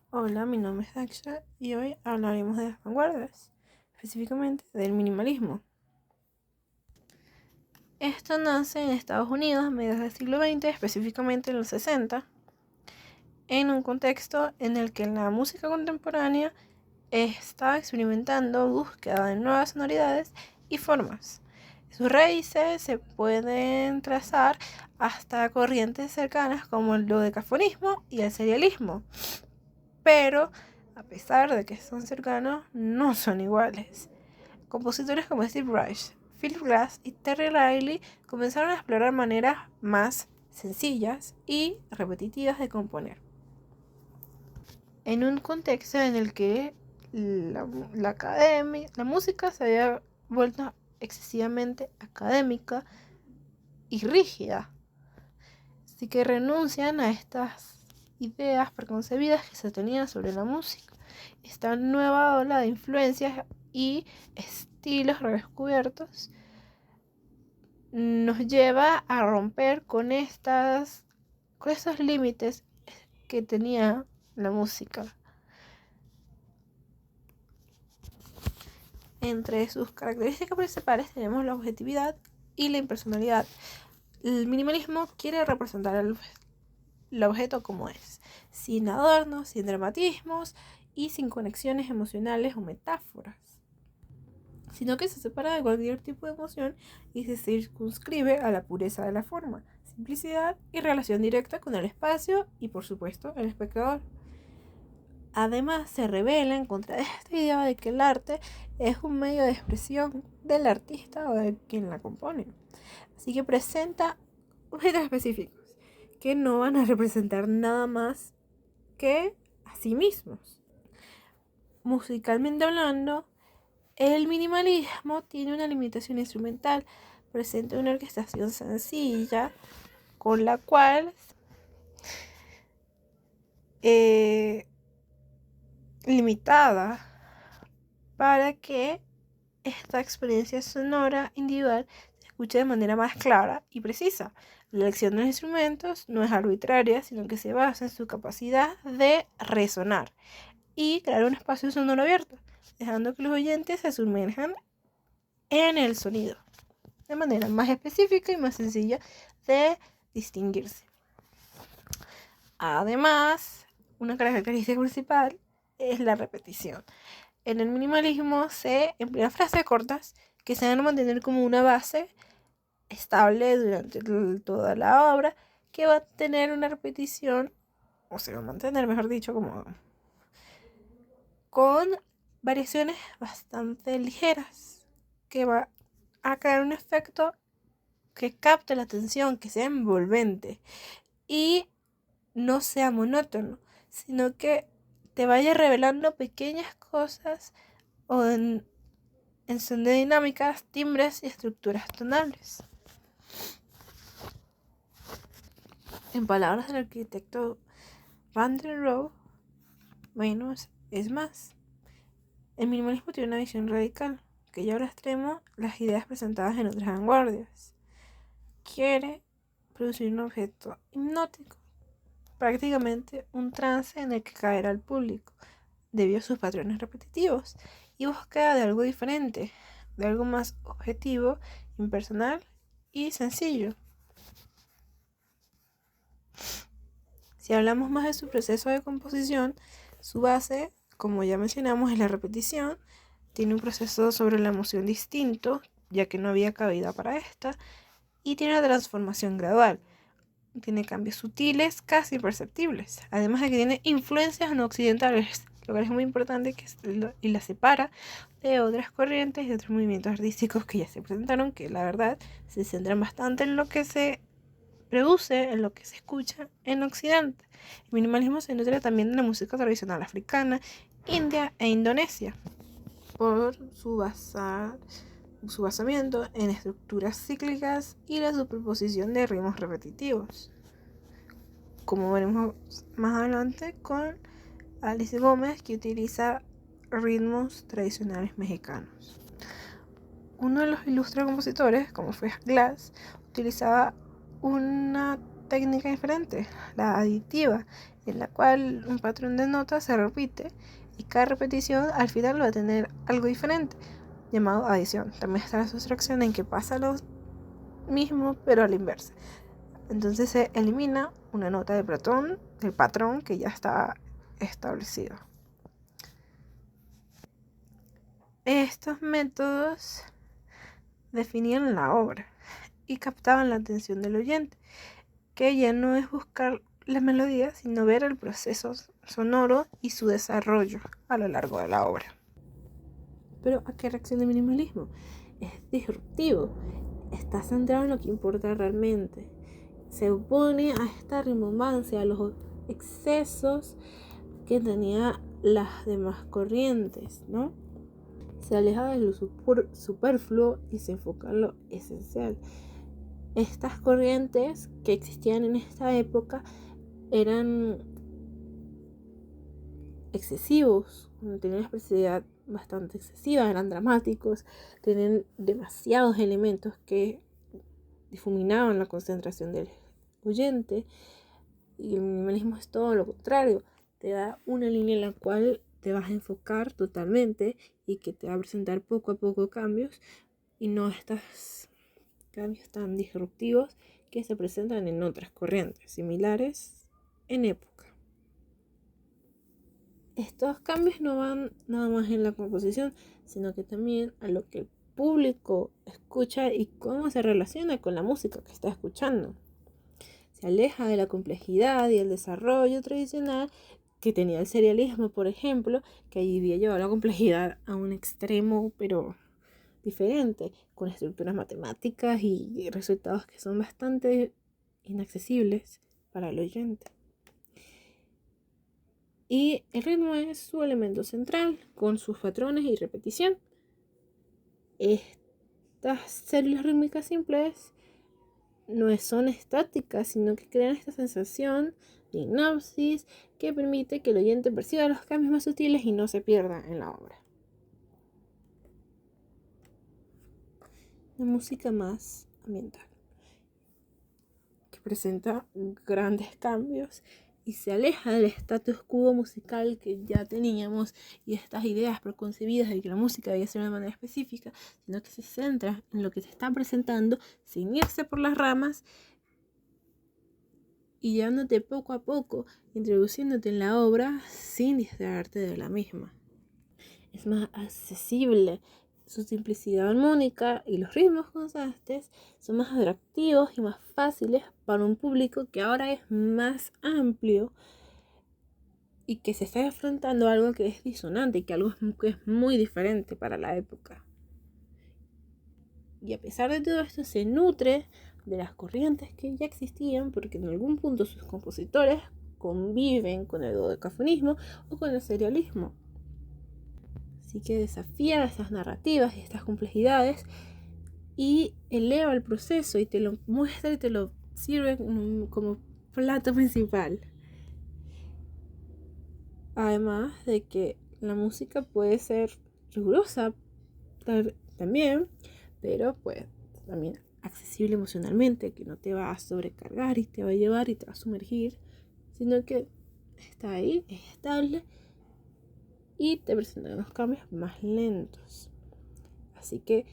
Hola, mi nombre es Daksha y hoy hablaremos de las vanguardias, específicamente del minimalismo. Esto nace en Estados Unidos a mediados del siglo XX, específicamente en los 60, en un contexto en el que la música contemporánea está experimentando búsqueda de nuevas sonoridades y formas. Sus raíces se pueden trazar hasta corrientes cercanas como el dodecafonismo y el serialismo, pero a pesar de que son cercanos, no son iguales. Compositores como Steve Reich, Philip Glass y Terry Riley comenzaron a explorar maneras más sencillas y repetitivas de componer. En un contexto en el que la música se había vuelto excesivamente académica y rígida. Así que renuncian a estas ideas preconcebidas que se tenían sobre la música. Esta nueva ola de influencias y estilos redescubiertos nos lleva a romper con estos límites que tenía la música. Entre sus características principales tenemos la objetividad y la impersonalidad. El minimalismo quiere representar el objeto como es, sin adornos, sin dramatismos y sin conexiones emocionales o metáforas, sino que se separa de cualquier tipo de emoción y se circunscribe a la pureza de la forma, simplicidad y relación directa con el espacio y, por supuesto, el espectador. Además, se rebela en contra de esta idea de que el arte es un medio de expresión del artista o de quien la compone. Así que presenta objetos específicos que no van a representar nada más que a sí mismos. Musicalmente hablando, el minimalismo tiene una limitación instrumental, presenta una orquestación sencilla con la cual limitada para que esta experiencia sonora individual se escuche de manera más clara y precisa. La elección de los instrumentos no es arbitraria, sino que se basa en su capacidad de resonar y crear un espacio sonoro abierto, dejando que los oyentes se sumerjan en el sonido de manera más específica y más sencilla de distinguirse. Además, una característica principal es la repetición. En el minimalismo se emplean frases cortas que se van a mantener como una base estable durante toda la obra, que va a tener una repetición, o se va a mantener, mejor dicho, como con variaciones bastante ligeras, que va a crear un efecto que capte la atención, que sea envolvente y no sea monótono, sino que te vaya revelando pequeñas cosas o en son de dinámicas, timbres y estructuras tonales. En palabras del arquitecto Van der Rohe, menos es más. El minimalismo tiene una visión radical que lleva al extremo las ideas presentadas en otras vanguardias. Quiere producir un objeto hipnótico, prácticamente un trance en el que caerá el público debido a sus patrones repetitivos y búsqueda de algo diferente, de algo más objetivo, impersonal y sencillo. Si hablamos más de su proceso de composición, su base, como ya mencionamos, es la repetición. Tiene un proceso sobre la emoción distinto, ya que no había cabida para esta, y tiene una transformación gradual. Tiene cambios sutiles, casi imperceptibles, además de que tiene influencias no occidentales, lo que es muy importante y la separa de otras corrientes y otros movimientos artísticos que ya se presentaron, que la verdad se centran bastante en lo que se produce, en lo que se escucha en Occidente. El minimalismo se nutre también de la música tradicional africana, India e Indonesia, por su basamiento en estructuras cíclicas y la superposición de ritmos repetitivos, como veremos más adelante con Alice Gómez, que utiliza ritmos tradicionales mexicanos. Uno de los ilustres compositores, como fue Glass, utilizaba una técnica diferente, la aditiva, en la cual un patrón de notas se repite y cada repetición al final va a tener algo diferente, llamado adición. También está la sustracción, en que pasa lo mismo pero a la inversa. Entonces se elimina una nota del patrón que ya está establecido. Estos métodos definían la obra y captaban la atención del oyente, que ya no es buscar la melodía, sino ver el proceso sonoro y su desarrollo a lo largo de la obra. Pero ¿a qué reacciona el minimalismo? Es disruptivo, está centrado en lo que importa realmente. Se opone a esta rimbombancia, a los excesos que tenía las demás corrientes, ¿no? Se aleja de lo superfluo y se enfoca en lo esencial. Estas corrientes que existían en esta época eran excesivos, tenían una expresividad bastante excesiva, eran dramáticos, tenían demasiados elementos que difuminaban la concentración del oyente, y el minimalismo es todo lo contrario, te da una línea en la cual te vas a enfocar totalmente y que te va a presentar poco a poco cambios y no estos cambios tan disruptivos que se presentan en otras corrientes similares en época. Estos cambios no van nada más en la composición, sino que también a lo que el público escucha y cómo se relaciona con la música que está escuchando. Se aleja de la complejidad y el desarrollo tradicional que tenía el serialismo, por ejemplo, que allí había llevado la complejidad a un extremo, pero diferente, con estructuras matemáticas y resultados que son bastante inaccesibles para el oyente. Y el ritmo es su elemento central, con sus patrones y repetición. Estas células rítmicas simples no son estáticas, sino que crean esta sensación de hipnosis que permite que el oyente perciba los cambios más sutiles y no se pierda en la obra. La música más ambiental, que presenta grandes cambios y se aleja del status quo musical que ya teníamos y estas ideas preconcebidas de que la música debía ser de una manera específica, sino que se centra en lo que se está presentando sin irse por las ramas y llevándote poco a poco, introduciéndote en la obra sin distraerte de la misma. Es más accesible, su simplicidad armónica y los ritmos constantes son más atractivos y más fáciles para un público que ahora es más amplio y que se está enfrentando a algo que es disonante, que algo que es muy diferente para la época. Y a pesar de todo esto se nutre de las corrientes que ya existían, porque en algún punto sus compositores conviven con el dodecafonismo o con el serialismo. Así que desafía esas narrativas y estas complejidades y eleva el proceso y te lo muestra y te lo sirve como plato principal. Además de que la música puede ser rigurosa también, pero pues también accesible emocionalmente, que no te va a sobrecargar y te va a llevar y te va a sumergir, sino que está ahí, es estable y te presenta unos cambios más lentos. Así que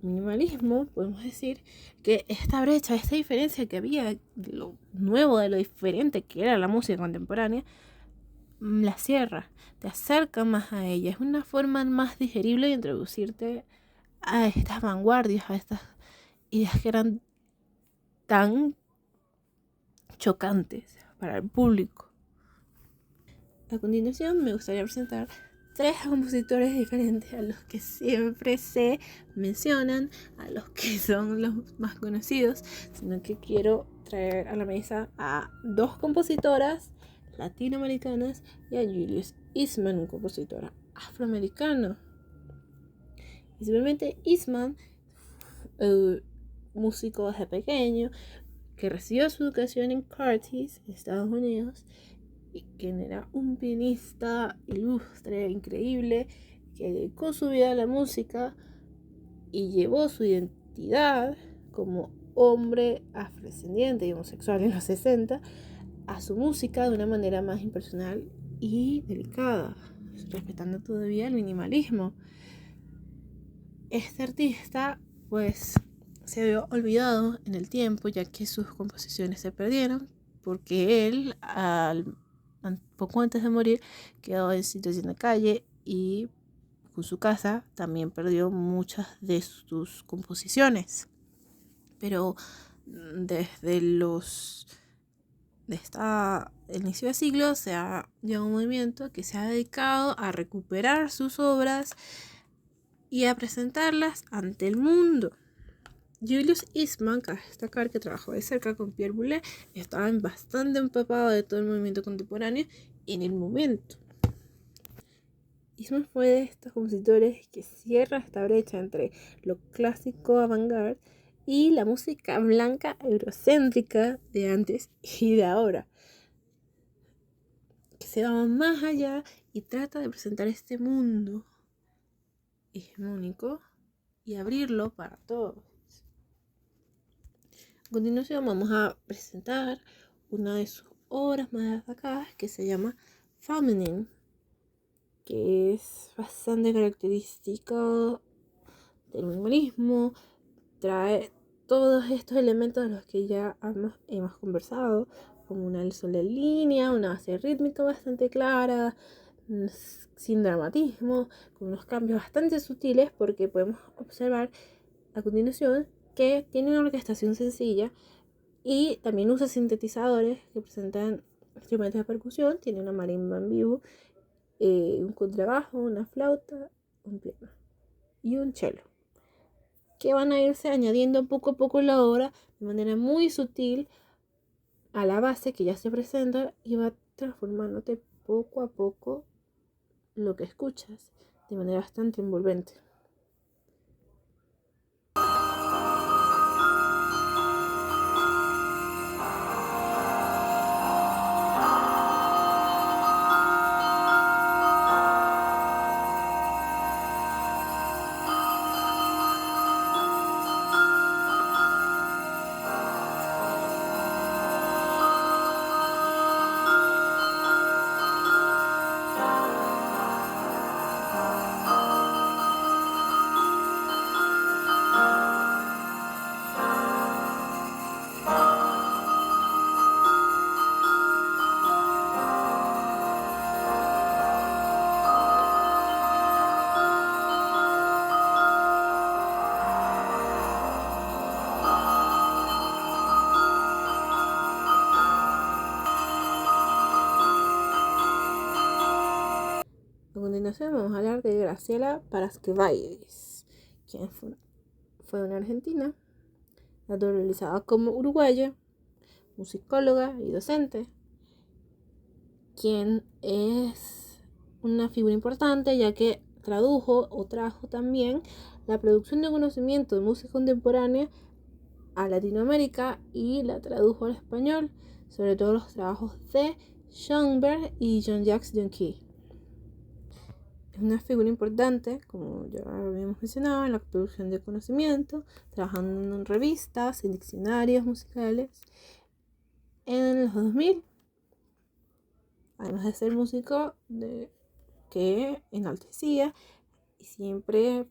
minimalismo, podemos decir que esta brecha, esta diferencia que había de lo nuevo, de lo diferente que era la música contemporánea, la cierra, te acerca más a ella. Es una forma más digerible de introducirte a estas vanguardias, a estas ideas que eran tan chocantes para el público. A continuación me gustaría presentar 3 compositores diferentes a los que siempre se mencionan, a los que son los más conocidos, sino que quiero traer a la mesa a 2 compositoras latinoamericanas y a Julius Eastman, un compositor afroamericano. Principalmente Eastman, músico desde pequeño, que recibió su educación en Curtis, en Estados Unidos, y quien era un pianista ilustre, increíble, que dedicó su vida a la música y llevó su identidad como hombre afrodescendiente y homosexual en los 60 a su música de una manera más impersonal y delicada, respetando todavía el minimalismo. Este artista pues se había olvidado en el tiempo, ya que sus composiciones se perdieron, porque él poco antes de morir quedó en situación de calle y con su casa también perdió muchas de sus composiciones. Pero desde el inicio del siglo se ha llegado un movimiento que se ha dedicado a recuperar sus obras y a presentarlas ante el mundo. Julius Eastman, cabe destacar que trabajó de cerca con Pierre Boulez, estaba bastante empapado de todo el movimiento contemporáneo en el momento. Eastman fue de estos compositores que cierra esta brecha entre lo clásico avant-garde y la música blanca eurocéntrica de antes y de ahora, que se va más allá y trata de presentar este mundo hegemónico y abrirlo para todos. A continuación vamos a presentar una de sus obras más destacadas que se llama Feminine, que es bastante característico del minimalismo. Trae todos estos elementos de los que ya hemos conversado, como una sola línea, una base rítmica bastante clara, sin dramatismo, con unos cambios bastante sutiles, porque podemos observar a continuación que tiene una orquestación sencilla y también usa sintetizadores que presentan instrumentos de percusión. Tiene una marimba en vivo, un contrabajo, una flauta, un piano y un cello, que van a irse añadiendo poco a poco la obra de manera muy sutil a la base que ya se presenta, y va transformándote poco a poco lo que escuchas de manera bastante envolvente. A continuación vamos a hablar de Graciela Parasquevaides, quien fue una argentina, naturalizada como uruguaya, musicóloga y docente, quien es una figura importante, ya que trajo también la producción de conocimiento de música contemporánea a Latinoamérica y la tradujo al español, sobre todo los trabajos de Schoenberg y Jean-Jacques Jonqui. Es una figura importante, como ya habíamos mencionado, en la producción de conocimiento, trabajando en revistas, en diccionarios musicales en los 2000, además de ser músico que enaltecía y siempre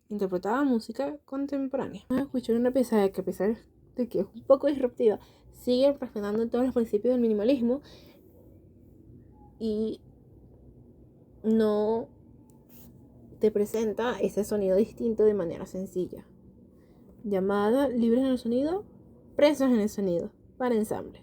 interpretaba música contemporánea. Vamos a escuchar una pieza que, a pesar de que es un poco disruptiva, sigue respetando todos los principios del minimalismo y no te presenta ese sonido distinto de manera sencilla. Llamada Libres en el Sonido, Presos en el Sonido, para ensamble.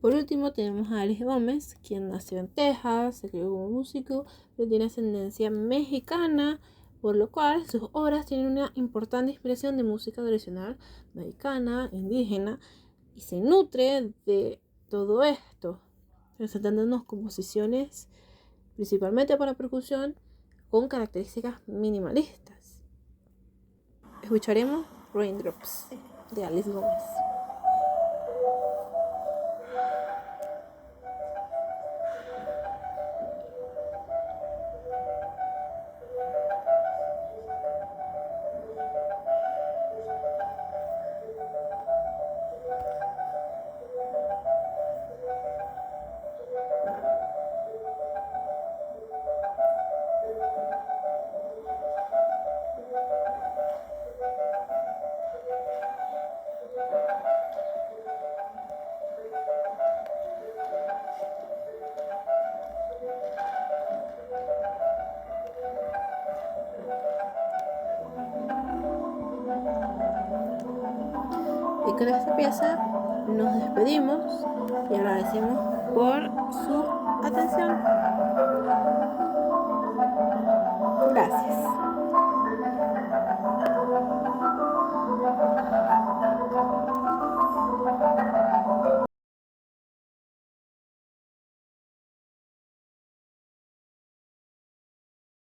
Por último tenemos a Alex Gómez, quien nació en Texas, se crió como músico, pero tiene ascendencia mexicana, por lo cual sus obras tienen una importante inspiración de música tradicional mexicana, indígena, y se nutre de todo esto, presentándonos composiciones principalmente para percusión con características minimalistas. Escucharemos Raindrops de Alice Gómez. Y con esta pieza nos despedimos y agradecemos por su atención.